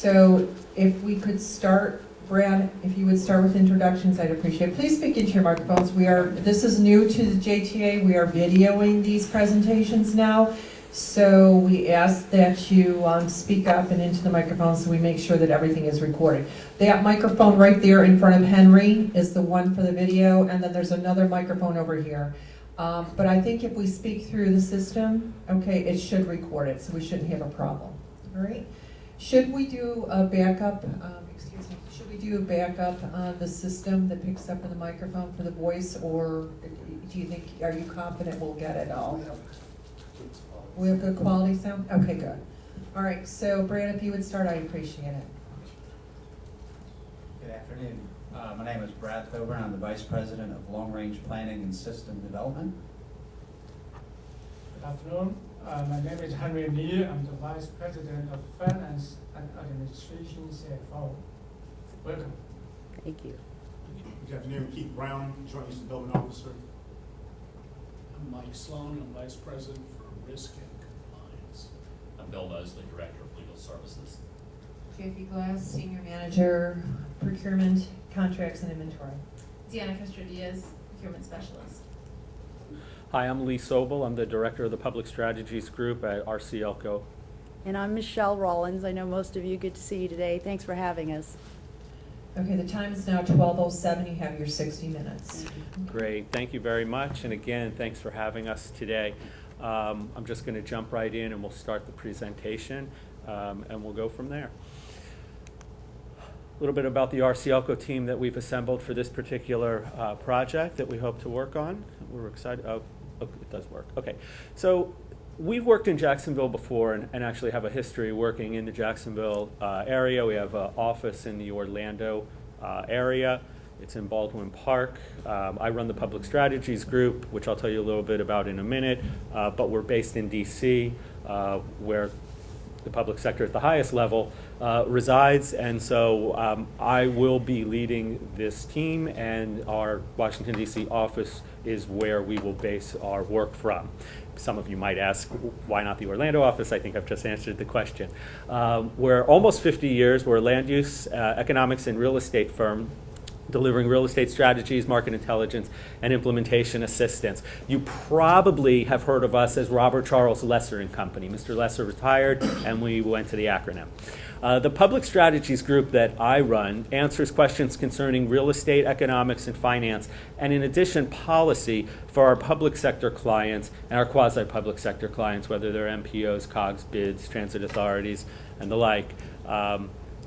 So if we could start, Brad, if you would start with introductions, I'd appreciate it. Please speak into your microphones. This is new to the JTA. We are videoing these presentations now. So we ask that you speak up and into the microphone so we make sure that everything is recorded. That microphone right there in front of Henry is the one for the video, and then there's another microphone over here. But I think if we speak through the system, okay, it should record it, so we shouldn't have a problem. All right? Should we do a backup, should we do a backup on the system that picks up in the microphone for the voice, or do you think, are you confident we'll get it all? We have good quality sound? Okay, good. All right, so Brad, if you would start, I'd appreciate it. Good afternoon. My name is Brad Thoburn. I'm the Vice President of Long Range Planning and System Development. Good afternoon. My name is Henry Lee. I'm the Vice President of Finance and Administration, CFO. Welcome. Thank you. Good afternoon, Keith Brown, Joint Use Development Officer. I'm Mike Sloan, I'm Vice President for Risk and Compliance. I'm Bill Mosley, Director of Legal Services. J.P. Glass, Senior Manager, Procurement, Contracts, and Inventory. Deanna Castro-Diaz, Procurement Specialist. Hi, I'm Lee Sobel. I'm the Director of the Public Strategies Group at RCLCO. And I'm Michelle Rollins. I know most of you. Good to see you today. Thanks for having us. Okay, the time is now 12:07. You have your 60 minutes. Great, thank you very much. And again, thanks for having us today. I'm just going to jump right in and we'll start the presentation and we'll go from there. A little bit about the RCLCO team that we've assembled for this particular project that we hope to work on. We're excited. Oh, it does work. Okay, so we've worked in Jacksonville before and actually have a history working in the Jacksonville area. We have an office in the Orlando area. It's in Baldwin Park. I run the Public Strategies Group, which I'll tell you a little bit about in a minute, but we're based in DC, where the public sector at the highest level resides, and so I will be leading this team, and our Washington, D.C. office is where we will base our work from. Some of you might ask, why not the Orlando office? I think I've just answered the question. We're almost 50 years. We're a land use, economics, and real estate firm, delivering real estate strategies, market intelligence, and implementation assistance. You probably have heard of us as Robert Charles Lesser and Company. Mr. Lesser retired, and we went to the acronym. The Public Strategies Group that I run answers questions concerning real estate, economics, and finance, and in addition, policy for our public sector clients and our quasi-public sector clients, whether they're MPOs, COGS, bids, transit authorities, and the like.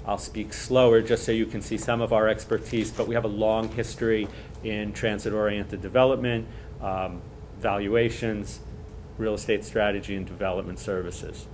I'll speak slower just so you can see some of our expertise, but we have a long history in transit-oriented development, valuations, real estate strategy, and development services.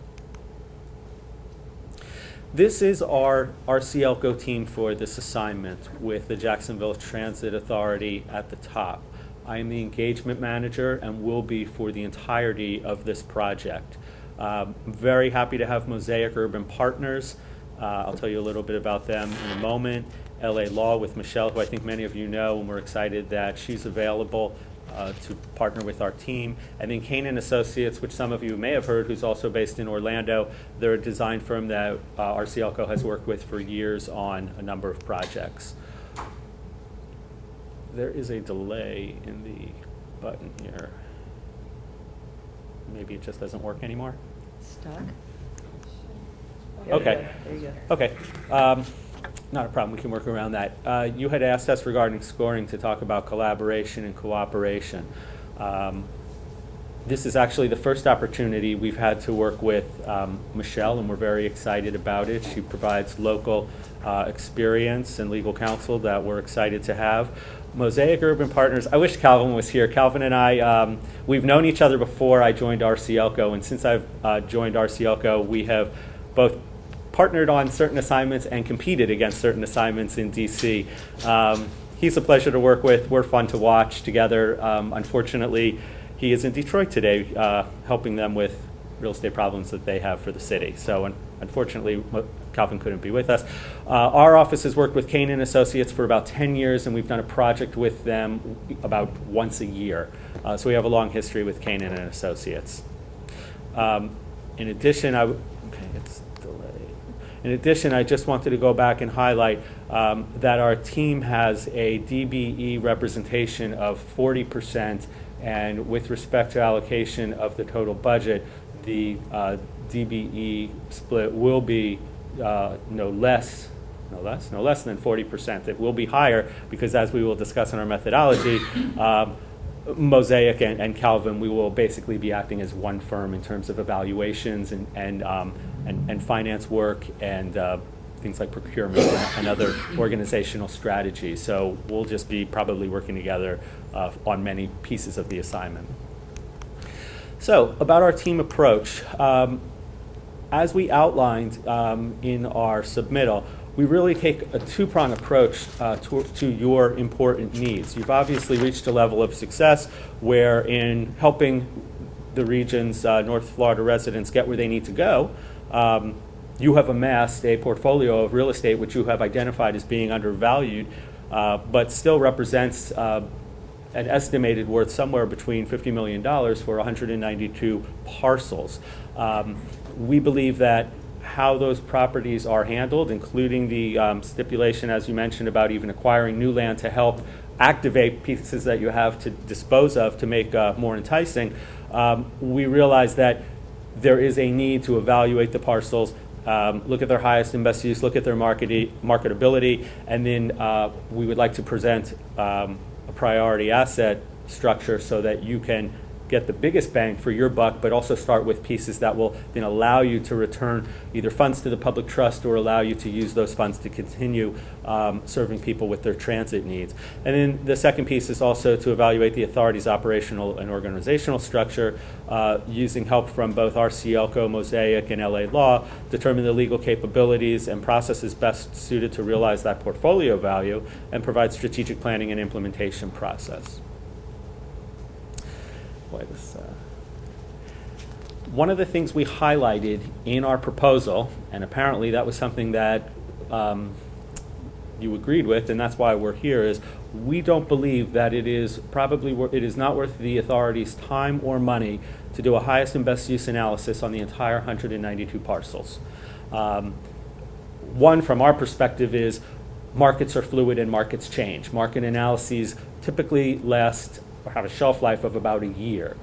This is our RCLCO team for this assignment with the Jacksonville Transit Authority at the top. I am the engagement manager and will be for the entirety of this project. I'm very happy to have Mosaic Urban Partners. I'll tell you a little bit about them in a moment. LA Law with Michelle, who I think many of you know, and we're excited that she's available to partner with our team. And then Kane & Associates, which some of you may have heard, who's also based in Orlando. They're a design firm that RCLCO has worked with for years on a number of projects. There is a delay in the button here. Maybe it just doesn't work anymore. Stuck? Okay. There you go. Okay. Not a problem. We can work around that. You had asked us regarding scoring to talk about collaboration and cooperation. This is actually the first opportunity we've had to work with Michelle, and we're very excited about it. She provides local experience and legal counsel that we're excited to have. Mosaic Urban Partners, I wish Calvin was here. Calvin and I, we've known each other before I joined RCLCO, and since I've joined RCLCO, we have both partnered on certain assignments and competed against certain assignments in DC. He's a pleasure to work with. We're fun to watch together. Unfortunately, he is in Detroit today helping them with real estate problems that they have for the city. So unfortunately, Calvin couldn't be with us. Our office has worked with Kane & Associates for about 10 years, and we've done a project with them about once a year. So we have a long history with Kane & Associates. In addition, it's delayed. In addition, I just wanted to go back and highlight that our team has a DBE representation of 40%, and with respect to allocation of the total budget, the DBE split will be no less than 40%. It will be higher because, as we will discuss in our methodology, Mosaic and Calvin, we will basically be acting as one firm in terms of evaluations and finance work and things like procurement and other organizational strategies. So we'll just be probably working together on many pieces of the assignment. So about our team approach, as we outlined in our submittal, we really take a two-pronged approach to your important needs. You've obviously reached a level of success where in helping the region's North Florida residents get where they need to go, you have amassed a portfolio of real estate which you have identified as being undervalued, but still represents an estimated worth somewhere between $50 million for 192 parcels. We believe that how those properties are handled, including the stipulation, as you mentioned, about even acquiring new land to help activate pieces that you have to dispose of to make more enticing, we realize that there is a need to evaluate the parcels, look at their highest and best use, look at their marketability, and then we would like to present a priority asset structure so that you can get the biggest bang for your buck, but also start with pieces that will then allow you to return either funds to the public trust or allow you to use those funds to continue serving people with their transit needs. And then the second piece is also to evaluate the authority's operational and organizational structure, using help from both RCLCO, Mosaic, and LA Law, determine the legal capabilities and processes best suited to realize that portfolio value, and provide strategic planning and implementation process. One of the things we highlighted in our proposal, and apparently that was something that you agreed with, and that's why we're here, is we don't believe that it is not worth the authority's time or money to do a highest and best use analysis on the entire 192 parcels. One, from our perspective, is markets are fluid and markets change. Market analyses typically last or have a shelf life of about a year.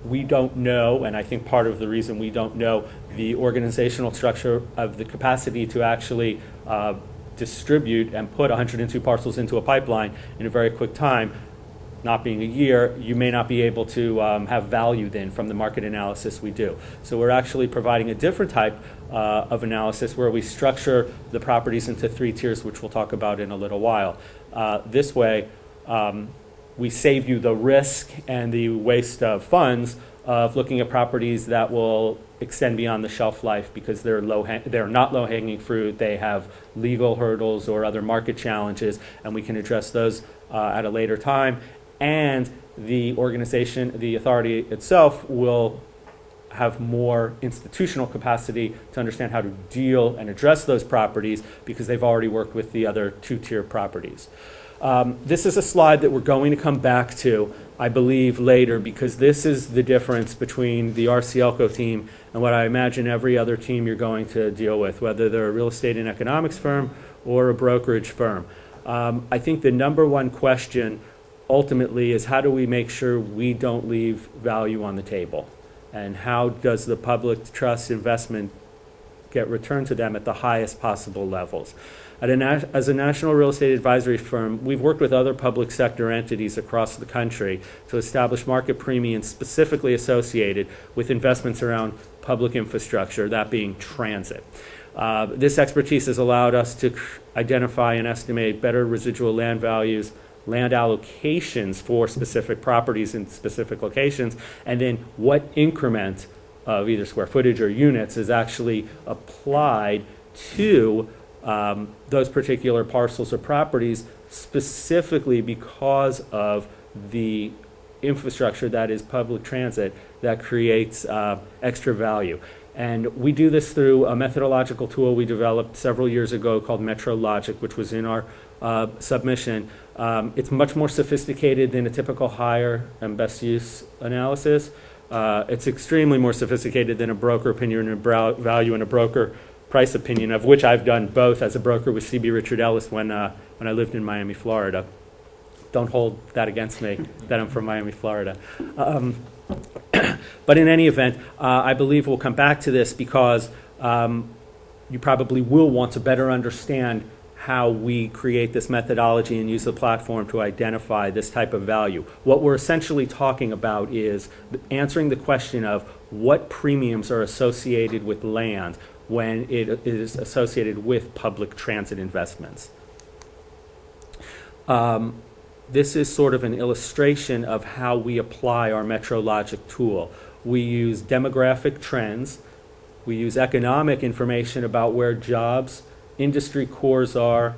We don't know, and I think part of the reason we don't know the organizational structure of the capacity to actually distribute and put 102 parcels into a pipeline in a very quick time, not being a year, you may not be able to have value then from the market analysis we do. So we're actually providing a different type of analysis where we structure the properties into 3 tiers, which we'll talk about in a little while. This way, we save you the risk and the waste of funds of looking at properties that will extend beyond the shelf life because they're not low-hanging fruit. They have legal hurdles or other market challenges, and we can address those at a later time. And the organization, the authority itself, will have more institutional capacity to understand how to deal and address those properties because they've already worked with the other 2-tier properties. This is a slide that we're going to come back to, I believe, later, because this is the difference between the RCLCO team and what I imagine every other team you're going to deal with, whether they're a real estate and economics firm or a brokerage firm. I think the number one question ultimately is how do we make sure we don't leave value on the table? And how does the public trust investment get returned to them at the highest possible levels? As a national real estate advisory firm, we've worked with other public sector entities across the country to establish market premiums specifically associated with investments around public infrastructure, that being transit. This expertise has allowed us to identify and estimate better residual land values, land allocations for specific properties in specific locations, and then what increment of either square footage or units is actually applied to those particular parcels or properties, specifically because of the infrastructure that is public transit that creates extra value. And we do this through a methodological tool we developed several years ago called Metro Logic, which was in our submission. It's much more sophisticated than a typical higher and best use analysis. It's extremely more sophisticated than a broker opinion and a value and a broker price opinion, of which I've done both as a broker with CB Richard Ellis when I lived in Miami, Florida. Don't hold that against me that I'm from Miami, Florida. But in any event, I believe we'll come back to this because you probably will want to better understand how we create this methodology and use the platform to identify this type of value. What we're essentially talking about is answering the question of what premiums are associated with land when it is associated with public transit investments. This is sort of an illustration of how we apply our MetroLogic tool. We use demographic trends, we use economic information about where jobs, industry cores are,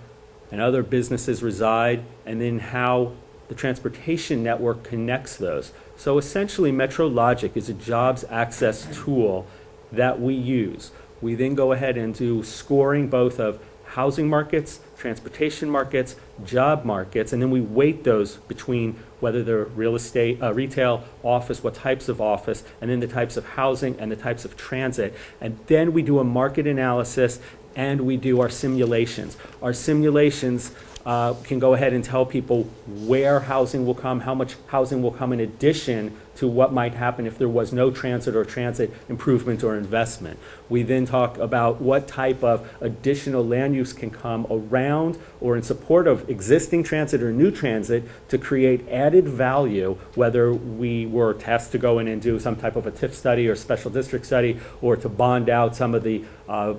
and other businesses reside, and then how the transportation network connects those. So essentially, MetroLogic is a jobs access tool that we use. We then go ahead and do scoring both of housing markets, transportation markets, job markets, and then we weight those between whether they're real estate, retail, office, what types of office, and then the types of housing and the types of transit. And then we do a market analysis and we do our simulations. Our simulations can go ahead and tell people where housing will come, how much housing will come in addition to what might happen if there was no transit or transit improvement or investment. We then talk about what type of additional land use can come around or in support of existing transit or new transit to create added value, whether we were tasked to go in and do some type of a TIF study or special district study or to bond out some of the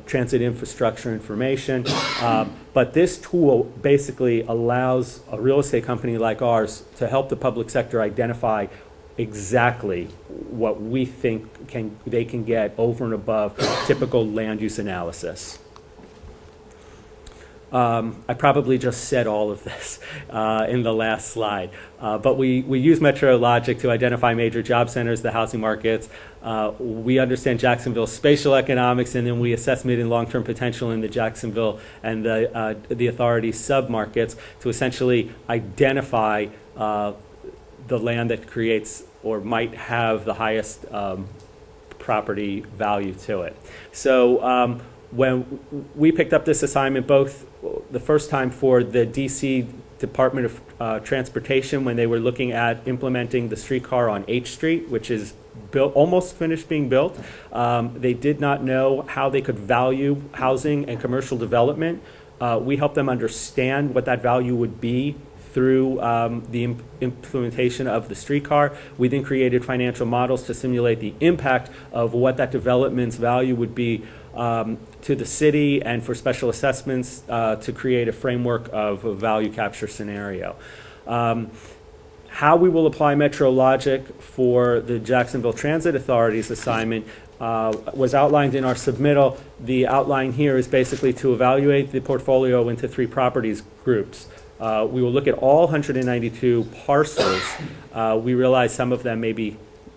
transit infrastructure information. But this tool basically allows a real estate company like ours to help the public sector identify exactly what we think they can get over and above typical land use analysis. I probably just said all of this in the last slide, but we use MetroLogic to identify major job centers, the housing markets. We understand Jacksonville's spatial economics, and then we assess mid and long-term potential in the Jacksonville and the authority's submarkets to essentially identify the land that creates or might have the highest property value to it. So when we picked up this assignment, both the first time for the DC Department of Transportation when they were looking at implementing the streetcar on H Street, which is almost finished being built. They did not know how they could value housing and commercial development. We helped them understand what that value would be through the implementation of the streetcar. We then created financial models to simulate the impact of what that development's value would be to the city and for special assessments to create a framework of a value capture scenario. How we will apply MetroLogic for the Jacksonville Transit Authority's assignment was outlined in our submittal. The outline here is basically to evaluate the portfolio into 3 properties groups. We will look at all 192 parcels. We realize some of them may be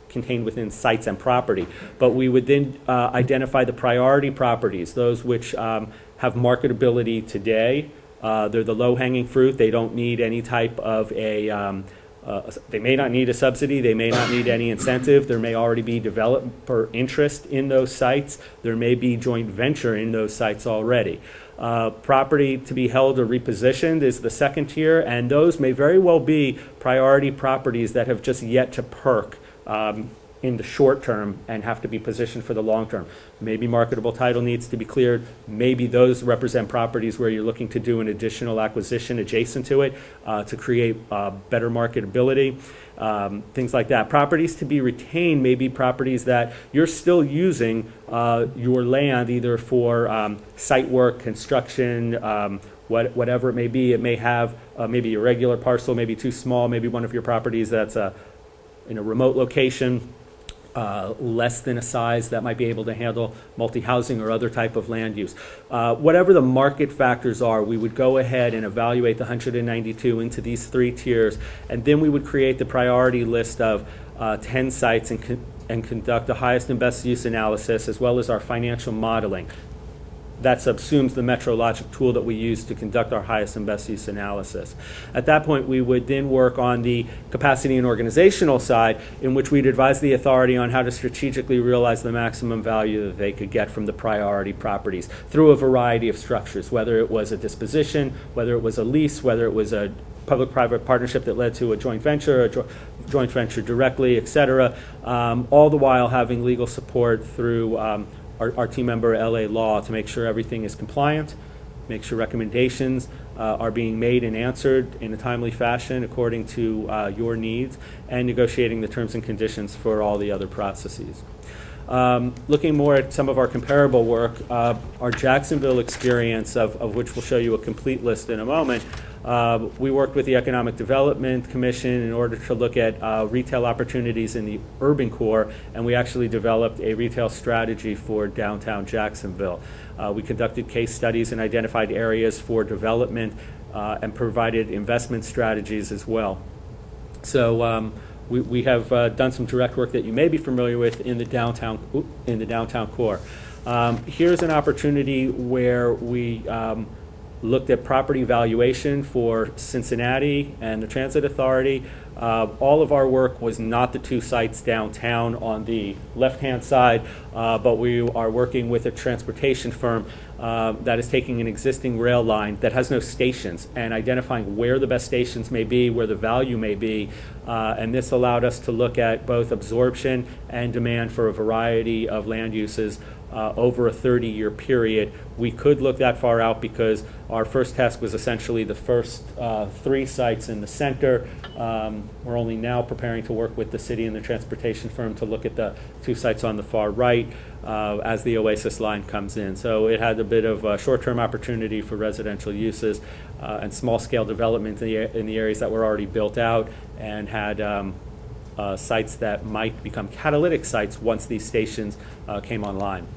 contained within sites and property, but we would then identify the priority properties, those which have marketability today. They're the low-hanging fruit. They don't need any type of they may not need a subsidy. They may not need any incentive. There may already be developer interest in those sites. There may be joint venture in those sites already. Property to be held or repositioned is the second tier, and those may very well be priority properties that have just yet to perk in the short term and have to be positioned for the long term. Maybe marketable title needs to be cleared. Maybe those represent properties where you're looking to do an additional acquisition adjacent to it to create better marketability. Things like that. Properties to be retained may be properties that you're still using your land either for site work, construction, whatever it may be. It may have maybe a regular parcel, maybe too small, maybe one of your properties that's in a remote location, less than a size that might be able to handle multi-housing or other type of land use. Whatever the market factors are, we would go ahead and evaluate the 192 into these 3 tiers, and then we would create the priority list of 10 sites and conduct the highest and best use analysis as well as our financial modeling. that subsumes the MetroLogic tool that we use to conduct our highest and best use analysis. At that point, we would then work on the capacity and organizational side, in which we'd advise the authority on how to strategically realize the maximum value that they could get from the priority properties through a variety of structures, whether it was a disposition, whether it was a lease, whether it was a public-private partnership that led to a joint venture, joint venture directly, et cetera, all the while having legal support through our team member LA Law to make sure everything is compliant, make sure recommendations are being made and answered in a timely fashion according to your needs, and negotiating the terms and conditions for all the other processes. Looking more at some of our comparable work, our Jacksonville experience, of which we'll show you a complete list in a moment, we worked with the Economic Development Commission in order to look at retail opportunities in the urban core, and we actually developed a retail strategy for downtown Jacksonville. We conducted case studies and identified areas for development and provided investment strategies as well. So we have done some direct work that you may be familiar with in the downtown core. Here's an opportunity where we looked at property valuation for Cincinnati and the Transit Authority. All of our work was not the two sites downtown on the left-hand side, but we are working with a transportation firm that is taking an existing rail line that has no stations and identifying where the best stations may be, where the value may be, and this allowed us to look at both absorption and demand for a variety of land uses over a 30-year period. We could look that far out because our first test was essentially the first 3 sites in the center. We're only now preparing to work with the city and the transportation firm to look at the 2 sites on the far right as the Oasis line comes in. So it had a bit of a short-term opportunity for residential uses and small-scale development in the areas that were already built out, and had sites that might become catalytic sites once these stations came online.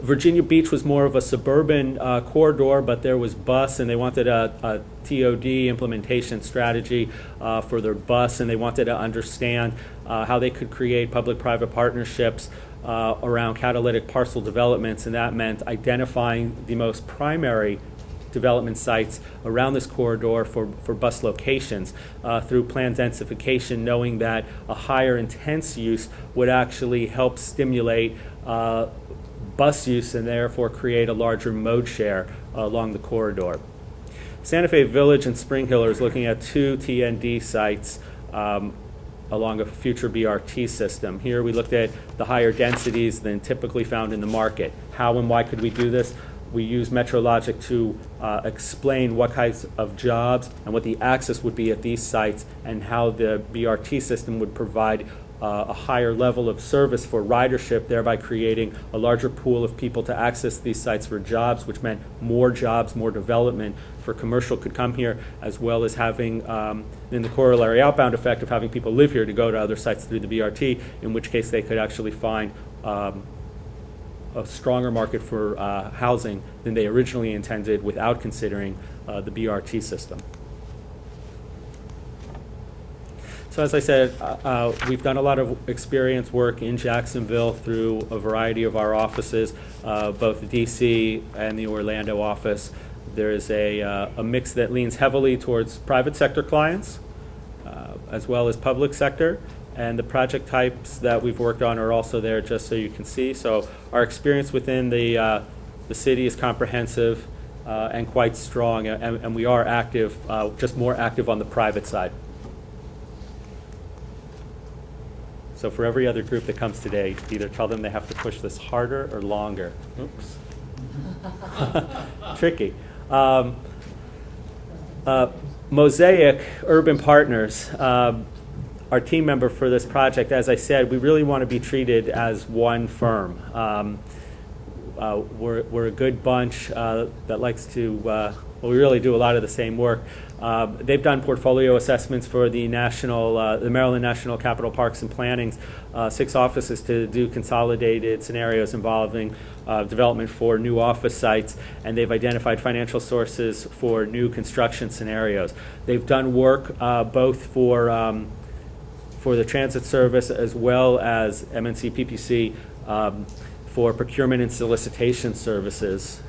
Virginia Beach was more of a suburban corridor, but there was bus, and they wanted a TOD implementation strategy for their bus, and they wanted to understand how they could create public-private partnerships around catalytic parcel developments, and that meant identifying the most primary development sites around this corridor for bus locations through plan densification, knowing that a higher intense use would actually help stimulate bus use and therefore create a larger mode share along the corridor. Santa Fe Village and Spring Hill is looking at 2 TND sites along a future BRT system. Here we looked at the higher densities than typically found in the market. How and why could we do this? We use MetroLogic to explain what kinds of jobs and what the access would be at these sites, and how the BRT system would provide a higher level of service for ridership, thereby creating a larger pool of people to access these sites for jobs, which meant more jobs, more development for commercial could come here, as well as having in the corollary outbound effect of having people live here to go to other sites through the BRT, in which case they could actually find a stronger market for housing than they originally intended without considering the BRT system. So as I said, we've done a lot of experience work in Jacksonville through a variety of our offices, both the DC and the Orlando office. There is a mix that leans heavily towards private sector clients, as well as public sector. And the project types that we've worked on are also there, just so you can see. So our experience within the city is comprehensive and quite strong, and we are active, just more active on the private side. So for every other group that comes today, either tell them they have to push this harder or longer. Oops. Tricky. Mosaic Urban Partners, our team member for this project, as I said, we really want to be treated as one firm. We're a good bunch that likes to, well, we really do a lot of the same work. They've done portfolio assessments for the Maryland National Capital Parks and Planning's 6 offices to do consolidated scenarios involving development for new office sites, and they've identified financial sources for new construction scenarios. They've done work both for the transit service as well as MNC PPC for procurement and solicitation services.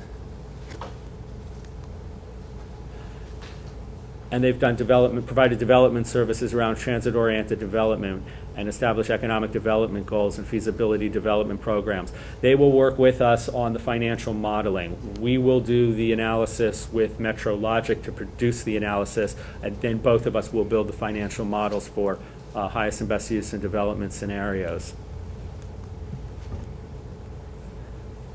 And they've done provided development services around transit-oriented development and established economic development goals and feasibility development programs. They will work with us on the financial modeling. We will do the analysis with MetroLogic to produce the analysis, and then both of us will build the financial models for highest and best use and development scenarios.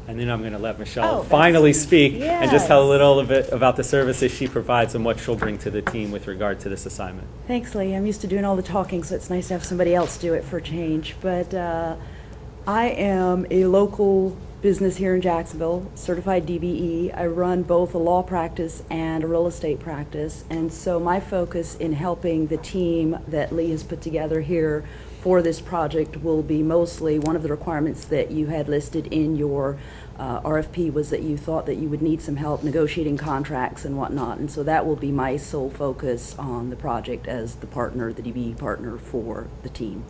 And then I'm going to let Michelle Oh, finally speak and just tell a yes. little bit about the services she provides and what she'll bring to the team with regard to this assignment. Thanks, Lee. I'm used to doing all the talking, so it's nice to have somebody else do it for a change. But I am a local business here in Jacksonville, certified DBE. I run both a law practice and a real estate practice. And so my focus in helping the team that Lee has put together here for this project will be mostly one of the requirements that you had listed in your RFP was that you thought that you would need some help negotiating contracts and whatnot. And so that will be my sole focus on the project as the partner, the DBE partner for the team.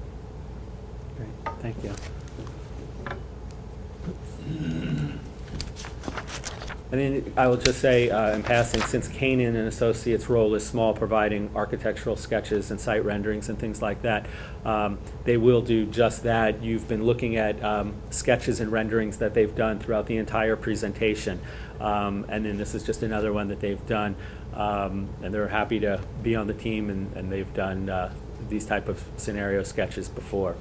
Great, thank you. And then I will just say in passing, since Canaan and Associates' role is small, providing architectural sketches and site renderings and things like that, they will do just that. You've been looking at sketches and renderings that they've done throughout the entire presentation. And then this is just another one that they've done. And they're happy to be on the team, and they've done these type of scenario sketches before.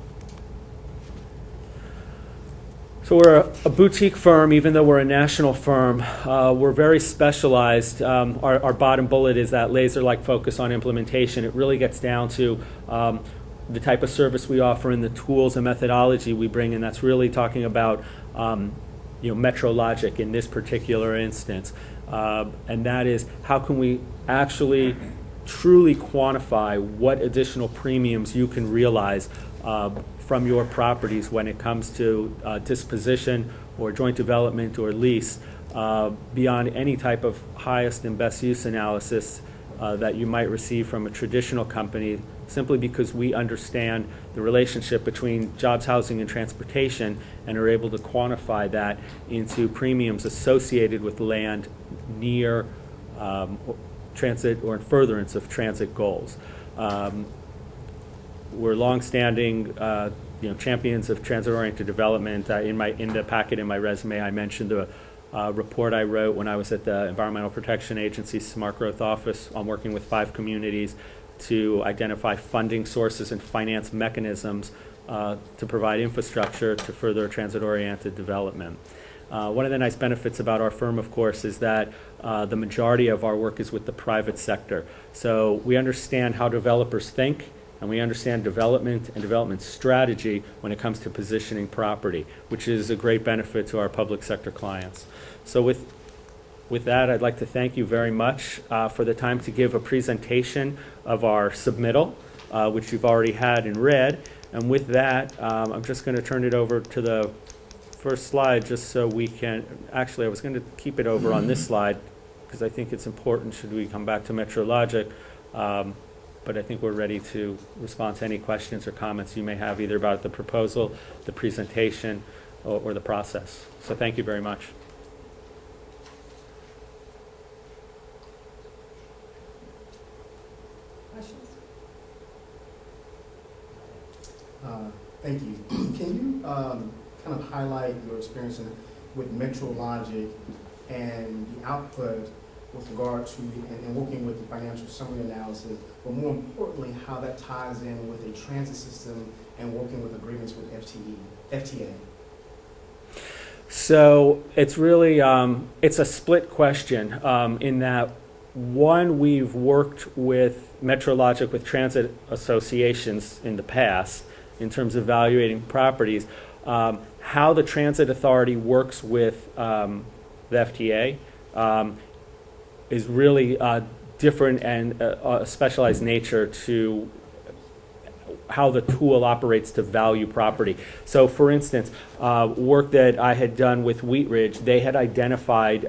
So we're a boutique firm, even though we're a national firm. We're very specialized. Our bottom bullet is that laser-like focus on implementation. It really gets down to the type of service we offer and the tools and methodology we bring, and that's really talking about MetroLogic in this particular instance. And that is, how can we actually truly quantify what additional premiums you can realize from your properties when it comes to disposition or joint development or lease beyond any type of highest and best use analysis that you might receive from a traditional company, simply because we understand the relationship between jobs, housing, and transportation and are able to quantify that into premiums associated with land near transit or in furtherance of transit goals. We're longstanding champions of transit-oriented development. In the packet in my resume, I mentioned the report I wrote when I was at the Environmental Protection Agency's Smart Growth Office on working with 5 communities to identify funding sources and finance mechanisms to provide infrastructure to further transit-oriented development. One of the nice benefits about our firm, of course, is that the majority of our work is with the private sector. So we understand how developers think, and we understand development and development strategy when it comes to positioning property, which is a great benefit to our public sector clients. So with that, I'd like to thank you very much for the time to give a presentation of our submittal, which you've already had and read. And with that, I'm just going to turn it over to the first slide, just so we can, actually I was going to keep it over on this slide because I think it's important should we come back to MetroLogic. But I think we're ready to respond to any questions or comments you may have either about the proposal, the presentation, or the process. So thank you very much. Questions? Thank you. Can you kind of highlight your experience with MetroLogic and the output with regard to and working with the financial summary analysis, but more importantly, how that ties in with a transit system and working with agreements with FTA? So it's really, it's a split question in that, one, we've worked with MetroLogic with transit associations in the past in terms of evaluating properties. How the transit authority works with the FTA is really different and a specialized nature to how the tool operates to value property. So for instance, work that I had done with Wheat Ridge, they had identified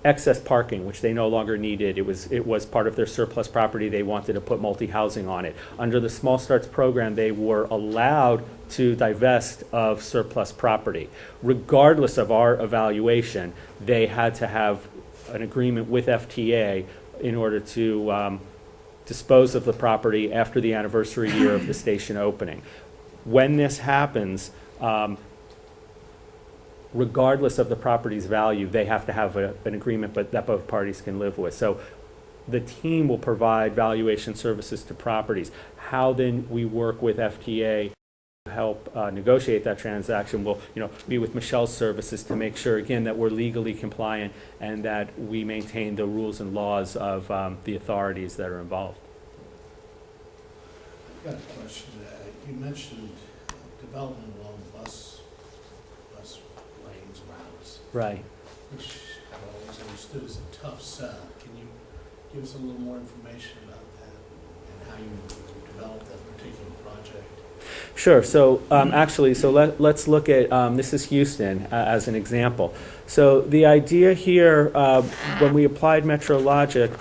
excess parking, which they no longer needed. It was part of their surplus property. They wanted to put multi-housing on it. Under the Small Starts program, they were allowed to divest of surplus property. Regardless of our evaluation, they had to have an agreement with FTA in order to dispose of the property after the anniversary year of the station opening. When this happens, regardless of the property's value, they have to have an agreement that both parties can live with. So the team will provide valuation services to properties. How then we work with FTA to help negotiate that transaction will, be with Michelle's services to make sure, again, that we're legally compliant and that we maintain the rules and laws of the authorities that are involved. I've got a question. You mentioned development along bus lanes, routes, Right. which I've always understood is a tough sell. Can you give us a little more information about that and how you developed that particular project? Sure. So let's look at, this is Houston as an example. So the idea here, when we applied MetroLogic,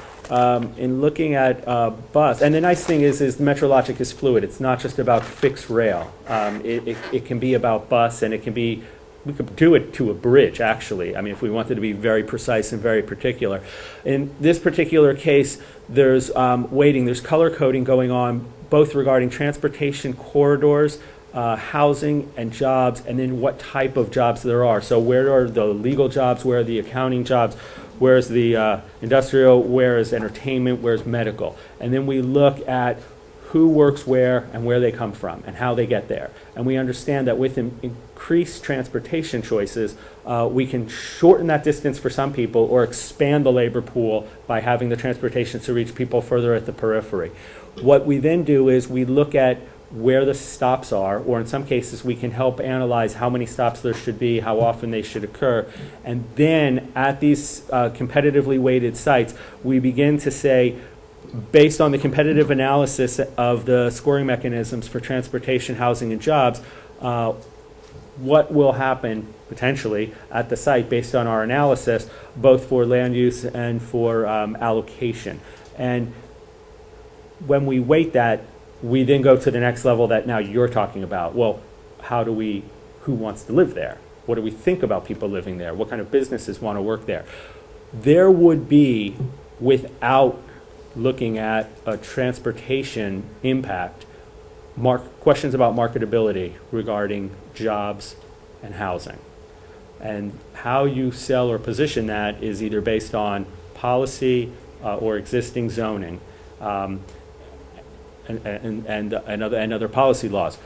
in looking at bus, and the nice thing is MetroLogic is fluid. It's not just about fixed rail. It can be about bus, and we could do it to a bridge, actually. I mean, if we wanted to be very precise and very particular. In this particular case, there's there's color coding going on, both regarding transportation corridors, housing and jobs, and then what type of jobs there are. So where are the legal jobs, where are the accounting jobs, where's the industrial, where is entertainment, where's medical. And then we look at who works where and where they come from and how they get there. And we understand that with increased transportation choices, we can shorten that distance for some people or expand the labor pool by having the transportation to reach people further at the periphery. What we then do is we look at where the stops are, or in some cases we can help analyze how many stops there should be, how often they should occur. And then at these competitively weighted sites, we begin to say, based on the competitive analysis of the scoring mechanisms for transportation, housing, and jobs, what will happen potentially at the site based on our analysis, both for land use and for allocation. And when we weight that, we then go to the next level that now you're talking about. Well, who wants to live there? What do we think about people living there? What kind of businesses want to work there? There would be, without looking at a transportation impact, questions about marketability regarding jobs and housing. And how you sell or position that is either based on policy or existing zoning. And other policy laws.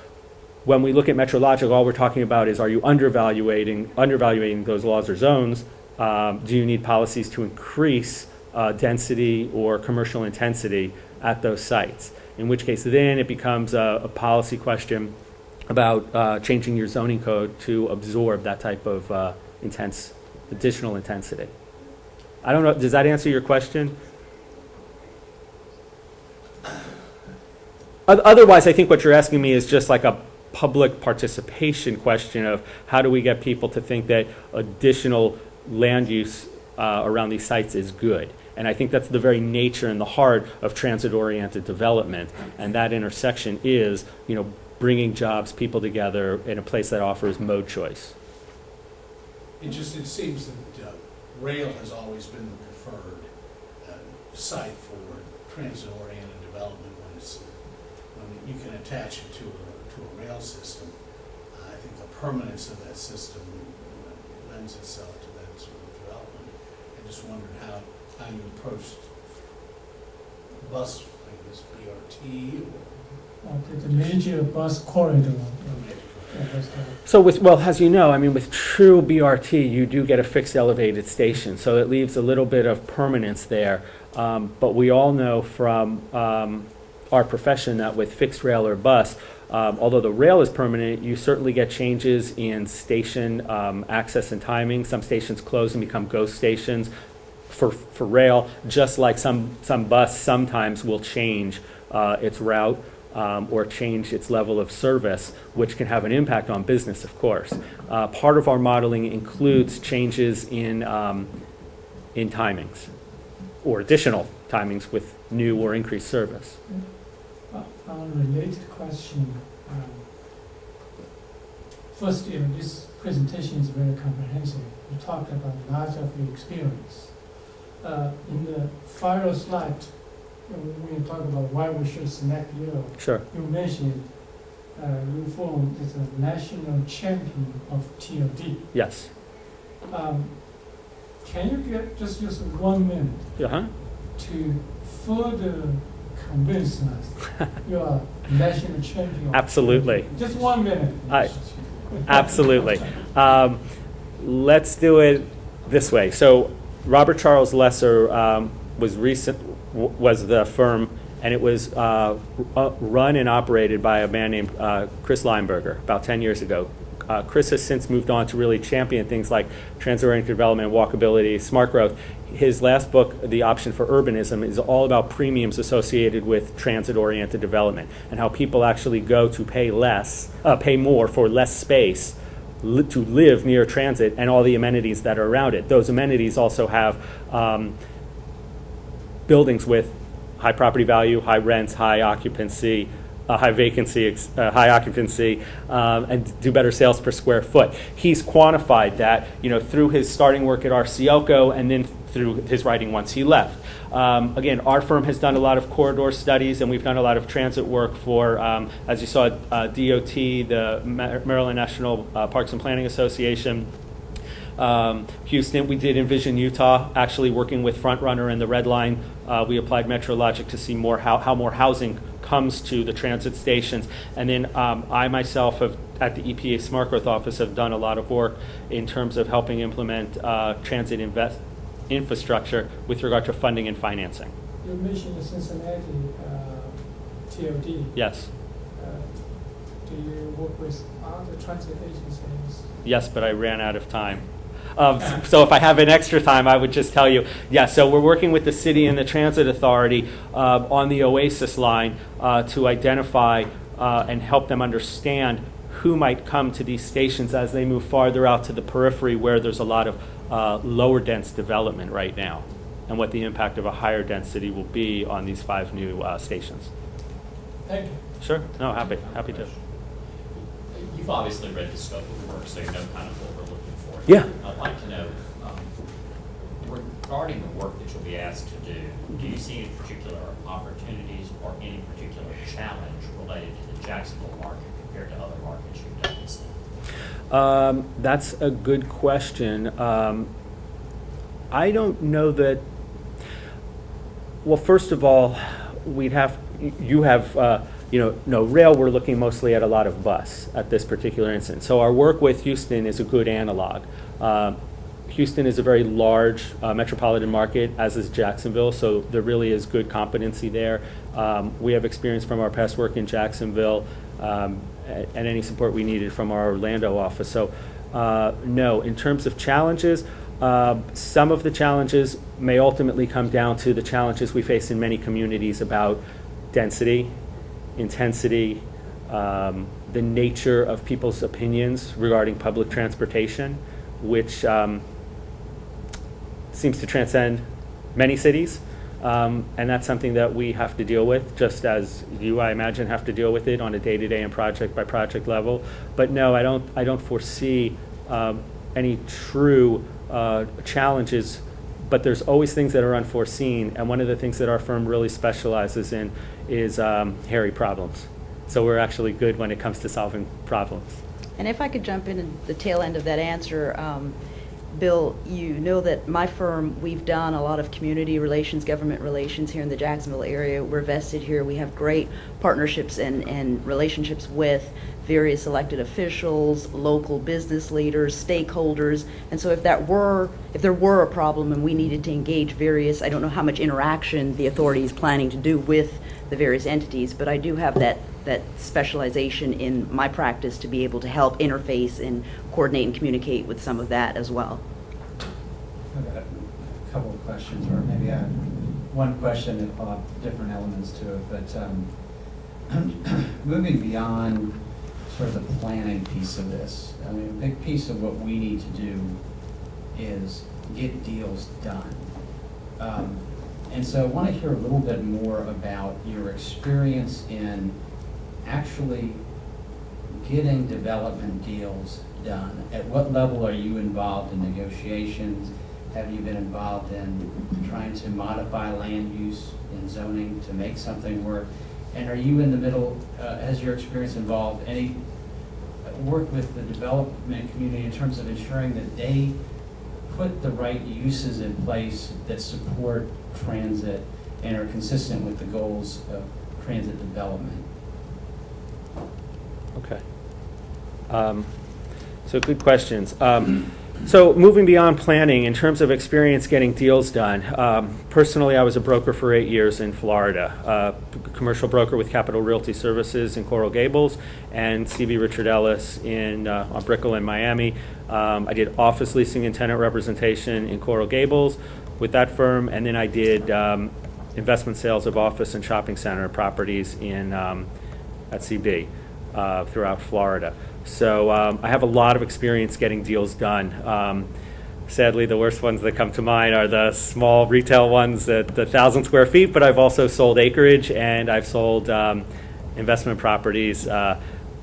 When we look at MetroLogic, all we're talking about is, are you undervaluating those laws or zones? Do you need policies to increase density or commercial intensity at those sites? In which case, then it becomes a policy question about changing your zoning code to absorb that type of additional intensity. I don't know. Does that answer your question? Otherwise, I think what you're asking me is just like a public participation question of how do we get people to think that additional land use around these sites is good. And I think that's the very nature and the heart of transit-oriented development. And that intersection is, bringing jobs, people together in a place that offers mode choice. It seems that rail has always been the preferred site for transit-oriented development when you can attach it to a rail system. I think the permanence of that system lends itself to that sort of development. I just wondered how you approached bus, like this BRT or The major bus corridor. So as you know, with true BRT, you do get a fixed elevated station, so it leaves a little bit of permanence there. But we all know from our profession that with fixed rail or bus, although the rail is permanent, you certainly get changes in station access and timing. Some stations close and become ghost stations for rail, just like some bus sometimes will change its route or change its level of service, which can have an impact on business, of course. Part of our modeling includes changes in in timings, or additional timings with new or increased service. Related question. First, this presentation is very comprehensive. You talked about lots of your experience. In the final slide, when you talk about why we should select you, Sure. you mentioned you formed as a national champion of TOD. Yes. Can you just use 1 minute Uh-huh. to further convince us you are national champion? of Absolutely. TOD? Just 1 minute. Absolutely. Let's do it this way. So Robert Charles Lesser was the firm, and it was run and operated by a man named Chris Lineberger about 10 years ago. Chris has since moved on to really champion things like transit-oriented development, walkability, smart growth. His last book, The Option for Urbanism, is all about premiums associated with transit-oriented development and how people actually go to pay more for less space to live near transit and all the amenities that are around it. Those amenities also have buildings with high property value, high rents, high occupancy, high vacancy, high occupancy, and do better sales per square foot. He's quantified that, through his starting work at RCLCO and then through his writing once he left. Again, our firm has done a lot of corridor studies, and we've done a lot of transit work for, as you saw, DOT, the Maryland National Parks and Planning Association. Houston, we did Envision Utah, actually working with Frontrunner and the Red Line. We applied MetroLogic to see more how more housing comes to the transit stations. And then I myself have, at the EPA Smart Growth Office, have done a lot of work in terms of helping implement transit infrastructure with regard to funding and financing. You mentioned the Cincinnati TOD. Yes. Do you work with other transit agencies? Yes, but I ran out of time. So if I have an extra time, I would just tell you, so we're working with the city and the transit authority on the Oasis line to identify and help them understand who might come to these stations as they move farther out to the periphery where there's a lot of lower dense development right now, and what the impact of a higher density will be on these 5 new stations. Thank you. Sure. No, happy to. You've obviously read the scope of the work, so you know kind of what we're looking for. Yeah. I'd like to know, regarding the work that you'll be asked to do you see any particular opportunities or any particular challenge related to the Jacksonville market compared to other markets you've done this in? That's a good question. I don't know that. Well, first of all, rail, we're looking mostly at a lot of bus at this particular instance. So our work with Houston is a good analog. Houston is a very large metropolitan market, as is Jacksonville, so there really is good competency there. We have experience from our past work in Jacksonville and any support we needed from our Orlando office. So no, in terms of challenges, some of the challenges may ultimately come down to the challenges we face in many communities about density, intensity, the nature of people's opinions regarding public transportation, which seems to transcend many cities. And that's something that we have to deal with, just as you, I imagine, have to deal with it on a day-to-day and project-by-project level. But no, I don't foresee any true challenges, but there's always things that are unforeseen, and one of the things that our firm really specializes in is hairy problems. So we're actually good when it comes to solving problems. And if I could jump in at the tail end of that answer, Bill, you know that my firm, we've done a lot of community relations, government relations here in the Jacksonville area. We're vested here. We have great partnerships and relationships with various elected officials, local business leaders, stakeholders. And so if there were a problem and we needed to engage various, I don't know how much interaction the authority is planning to do with the various entities, but I do have that specialization in my practice to be able to help interface and coordinate and communicate with some of that as well. I've got a couple of questions, or maybe I have one question that will have different elements to it, but moving beyond sort of the planning piece of this, I mean, a big piece of what we need to do is get deals done. And so I want to hear a little bit more about your experience in actually getting development deals done. At what level are you involved in negotiations? Have you been involved in trying to modify land use and zoning to make something work? And are you in the middle, has your experience involved any work with the development community in terms of ensuring that they put the right uses in place that support transit and are consistent with the goals of transit development? Okay. So good questions. So moving beyond planning, in terms of experience getting deals done, personally I was a broker for 8 years in Florida, commercial broker with Capital Realty Services in Coral Gables and C.B. Richard Ellis on Brickell in Miami. I did office leasing and tenant representation in Coral Gables with that firm, and then I did investment sales of office and shopping center properties at CB throughout Florida. So I have a lot of experience getting deals done. Sadly, the worst ones that come to mind are the small retail ones at the 1,000 square feet, but I've also sold acreage and I've sold investment properties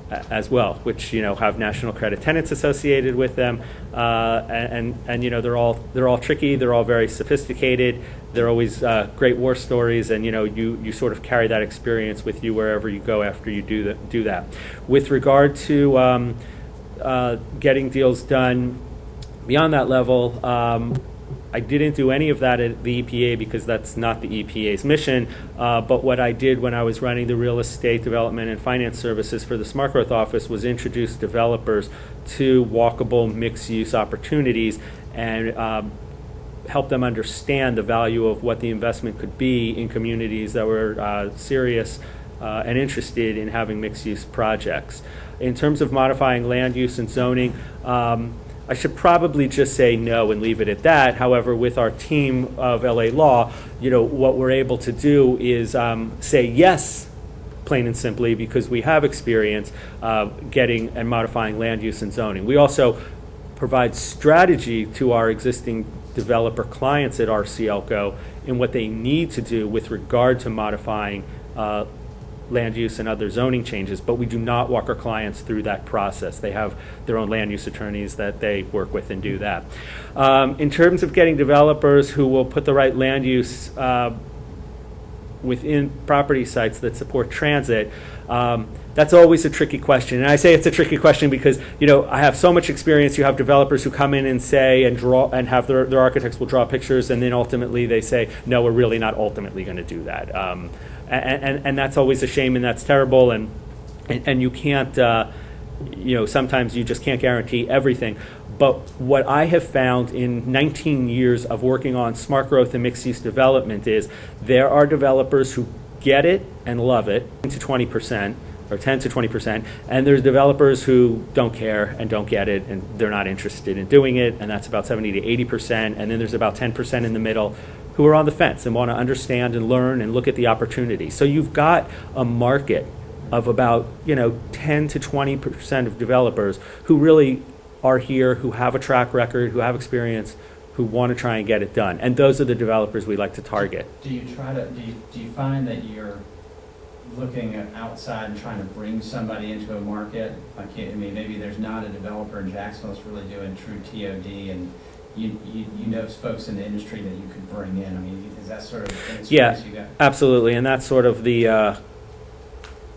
as well, which have national credit tenants associated with them, and they're all tricky. They're all very sophisticated. They're always great war stories, and you sort of carry that experience with you wherever you go after you do that. With regard to getting deals done beyond that level, I didn't do any of that at the EPA because that's not the EPA's mission, but what I did when I was running the real estate development and finance services for the Smart Growth Office was introduce developers to walkable mixed-use opportunities and help them understand the value of what the investment could be in communities that were serious and interested in having mixed-use projects. In terms of modifying land use and zoning, I should probably just say no and leave it at that. However, with our team of LA Law, what we're able to do is say yes, plain and simply, because we have experience getting and modifying land use and zoning. We also provide strategy to our existing developer clients at RCLCO in what they need to do with regard to modifying land use and other zoning changes, but we do not walk our clients through that process. They have their own land use attorneys that they work with and do that. In terms of getting developers who will put the right land use within property sites that support transit, that's always a tricky question. And I say it's a tricky question because, I have so much experience. You have developers who come in and say and draw and have their architects will draw pictures, and then ultimately they say, no, we're really not ultimately going to do that. And that's always a shame, and that's terrible, and you can't, sometimes you just can't guarantee everything. But what I have found in 19 years of working on smart growth and mixed-use development is there are developers who get it and love it, 10 to 20%, or 10 to 20%, and there's developers who don't care and don't get it, and they're not interested in doing it, and that's about 70 to 80%, and then there's about 10% in the middle who are on the fence and want to understand and learn and look at the opportunity. So you've got a market of about 10 to 20% of developers who really are here, who have a track record, who have experience, who want to try and get it done. And those are the developers we like to target. Do you find that you're looking at outside and trying to bring somebody into a market? Maybe there's not a developer in Jacksonville that's really doing true TOD, and you know folks in the industry that you could bring in. Is that sort of an experience you got? Absolutely, and that's sort of the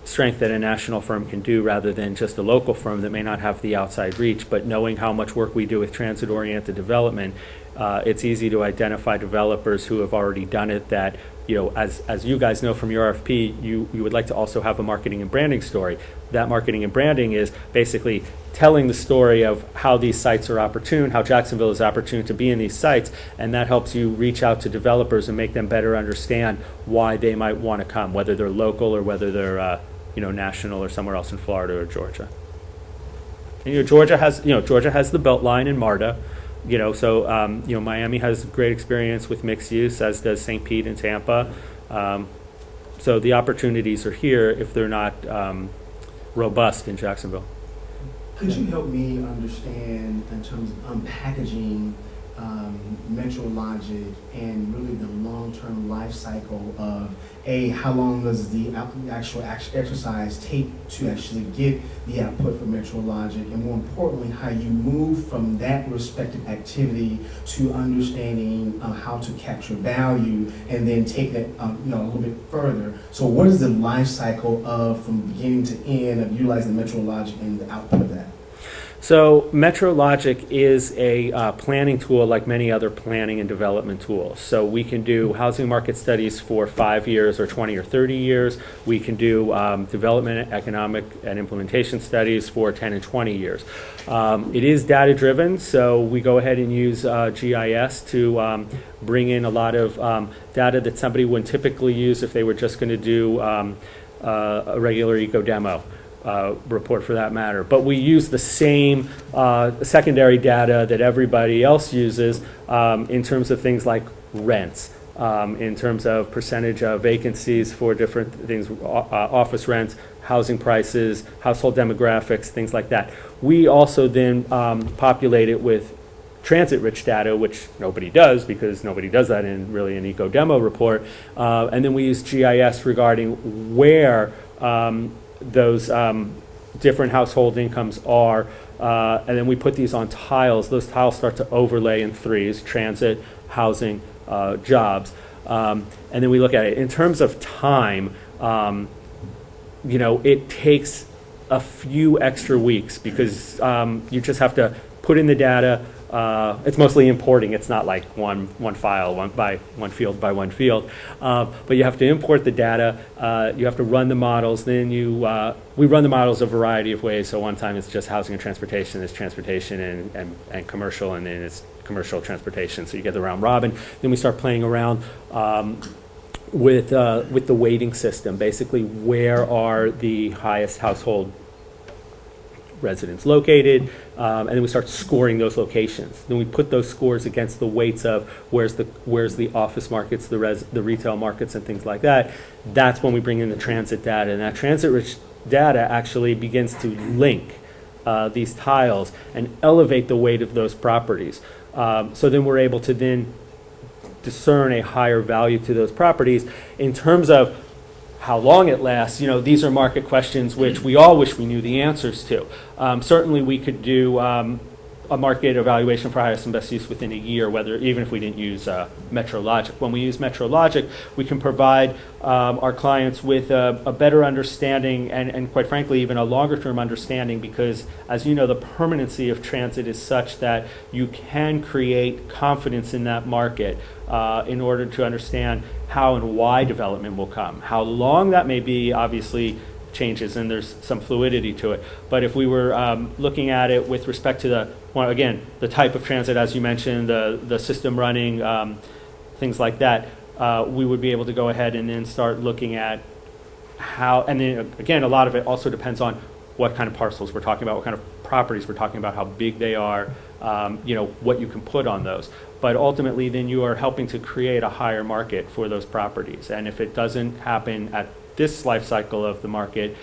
strength that a national firm can do rather than just a local firm that may not have the outside reach. But knowing how much work we do with transit-oriented development, it's easy to identify developers who have already done it that, as you guys know from your RFP, you would like to also have a marketing and branding story. That marketing and branding is basically telling the story of how these sites are opportune, how Jacksonville is opportune to be in these sites, and that helps you reach out to developers and make them better understand why they might want to come, whether they're local or whether they're national or somewhere else in Florida or Georgia. And, Georgia has the Beltline in MARTA. Miami has great experience with mixed use, as does St. Pete and Tampa. So the opportunities are here if they're not robust in Jacksonville. Could you help me understand in terms of unpackaging Metro Logic and really the long-term life cycle of how long does the actual exercise take to actually get the output for Metro Logic, and more importantly, how you move from that respective activity to understanding how to capture value and then take that a little bit further. So what is the life cycle of from beginning to end of utilizing Metro Logic and the output of that? So Metro Logic is a planning tool like many other planning and development tools. So we can do housing market studies for 5 years or 20 or 30 years. We can do development, economic, and implementation studies for 10 and 20 years. It is data driven, so we go ahead and use GIS to bring in a lot of data that somebody wouldn't typically use if they were just going to do a regular eco demo. Report for that matter. But we use the same secondary data that everybody else uses in terms of things like rents, in terms of percentage of vacancies for different things, office rents, housing prices, household demographics, things like that. We also then populate it with transit-rich data, which nobody does because nobody does that in really an eco demo report. And then we use GIS regarding where those different household incomes are, and then we put these on tiles. Those tiles start to overlay in threes: transit, housing, jobs, and then we look at it in terms of time. It takes a few extra weeks because you just have to put in the data. It's mostly importing. It's not like one file, one field by one field. But you have to import the data. You have to run the models. Then we run the models a variety of ways. So one time it's just housing and transportation. It's transportation and commercial, and then it's commercial transportation. So you get the round robin. Then we start playing around with the weighting system. Basically, where are the highest household residents located, and then we start scoring those locations. Then we put those scores against the weights of where's the office markets, the retail markets, and things like that. That's when we bring in the transit data, and that transit-rich data actually begins to link these tiles and elevate the weight of those properties. So then we're able to then discern a higher value to those properties in terms of how long it lasts. These are market questions which we all wish we knew the answers to. Certainly we could do a market evaluation for highest and best use within a year, even if we didn't use Metro Logic. When we use Metro Logic, we can provide our clients with a better understanding and quite frankly, even a longer term understanding, because as you know, the permanency of transit is such that you can create confidence in that market in order to understand how and why development will come. How long that may be obviously changes, and there's some fluidity to it. But if we were looking at it with respect to the type of transit, as you mentioned, the system running, things like that, we would be able to go ahead and then start looking at how, and then again, a lot of it also depends on what kind of parcels we're talking about, what kind of properties we're talking about, how big they are, what you can put on those. But ultimately, then you are helping to create a higher market for those properties. And if it doesn't happen at this life cycle of the market,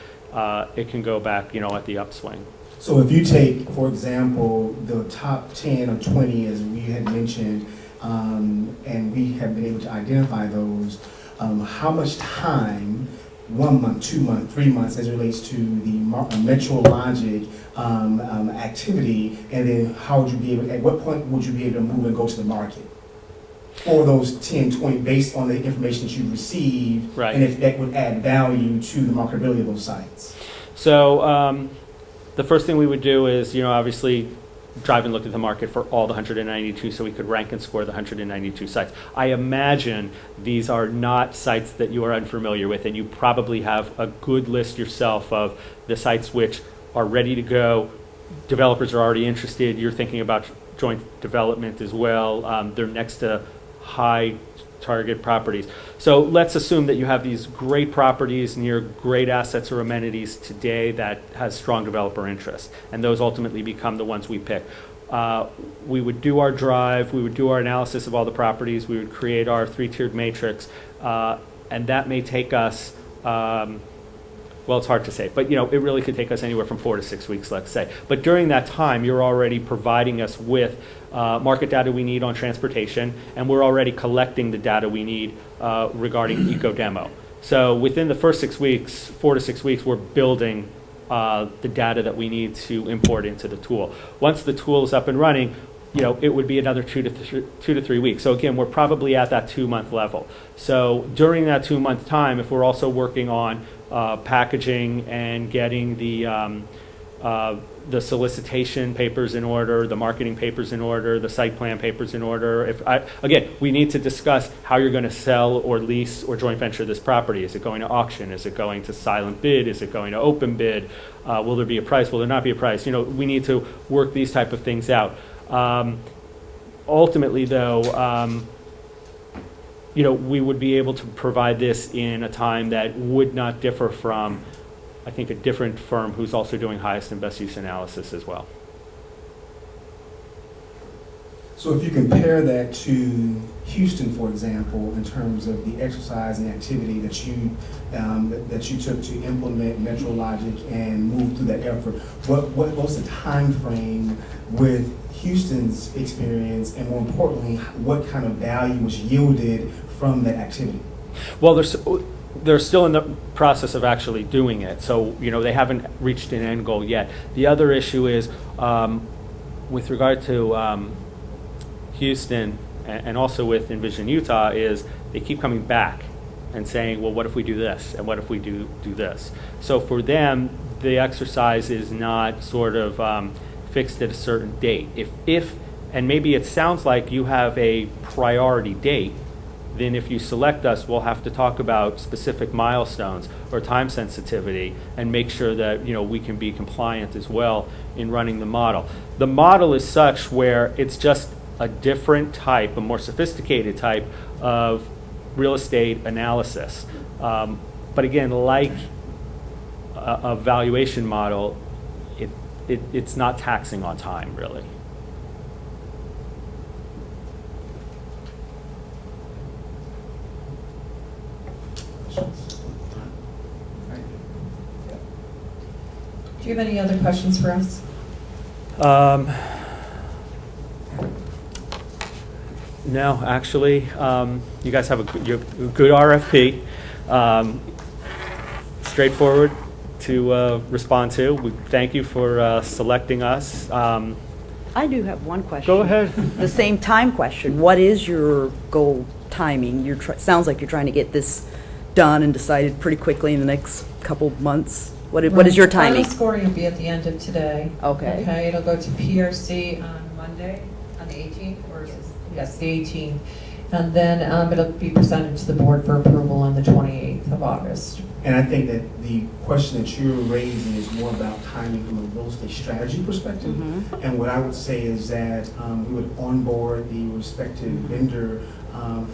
it can go back, at the upswing. So if you take, for example, the top 10 or 20, as we had mentioned, and we have been able to identify those, how much time, 1 month, 2 months, 3 months, as it relates to the Metro Logic activity, and then how would you be able, at what point would you be able to move and go to the market for those 10, 20, based on the information that you received, right, and if that would add value to the marketability of those sites? So the first thing we would do is, obviously drive and look at the market for all the 192 so we could rank and score the 192 sites. I imagine these are not sites that you are unfamiliar with, and you probably have a good list yourself of the sites which are ready to go. Developers are already interested. You're thinking about joint development as well. They're next to high target properties. So let's assume that you have these great properties near great assets or amenities today that has strong developer interest, and those ultimately become the ones we pick. We would do our drive, we would do our analysis of all the properties, we would create our 3-tiered matrix, and that may take us well, it's hard to say, but, it really could take us anywhere from 4 to 6 weeks, let's say. But during that time, you're already providing us with market data we need on transportation, and we're already collecting the data we need regarding eco demo. So within the first 6 weeks, 4 to 6 weeks, we're building the data that we need to import into the tool. Once the tool is up and running, it would be another 2 to 3 weeks. So again, we're probably at that 2-month level. So during that 2-month time, if we're also working on packaging and getting the solicitation papers in order, the marketing papers in order, the site plan papers in order. Again, we need to discuss how you're going to sell or lease or joint venture this property. Is it going to auction? Is it going to silent bid? Is it going to open bid? Will there be a price? Will there not be a price? We need to work these type of things out. Ultimately, though, we would be able to provide this in a time that would not differ from, I think, a different firm who's also doing highest and best use analysis as well. So if you compare that to Houston, for example, in terms of the exercise and activity that you took to implement MetroLogic and move through that effort, what was the time frame with Houston's experience, and more importantly, what kind of value was yielded from that activity? Well, they're still in the process of actually doing it, so they haven't reached an end goal yet. The other issue is with regard to Houston and also with Envision Utah is they keep coming back and saying, well, what if we do this, and what if we do this? So for them, the exercise is not sort of fixed at a certain date. If and maybe it sounds like you have a priority date, then if you select us, we'll have to talk about specific milestones or time sensitivity and make sure that we can be compliant as well in running the model. The model is such where it's just a different type, a more sophisticated type of real estate analysis. But again, like a valuation model, it's not taxing on time, really. Do you have any other questions for us? No, actually, you guys have a good RFP, straightforward to respond to. We thank you for selecting us. I do have one question. Go ahead. The same time question. What is your goal timing? Sounds like you're trying to get this done and decided pretty quickly in the next couple months. What is your timing? Final scoring will be at the end of today. Okay. Okay, it'll go to PRC on Monday, on the 18th, or is this? Yes, the 18th. And then it'll be presented to the board for approval on the 28th of August. And I think that the question that you're raising is more about timing from a real estate strategy perspective. Mm-hmm. And what I would say is that we would onboard the respective vendor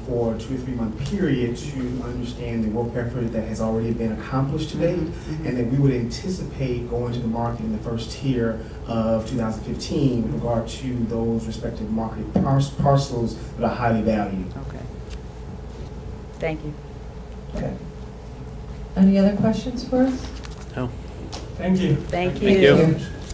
for a 2 or 3 month period to understand the work effort that has already been accomplished to date, Mm-hmm. and that we would anticipate going to the market in the first tier of 2015 with regard to those respective market parcels that are highly valued. Okay. Thank you. Okay. Any other questions for us? No. Thank you. Thank Thank you. you.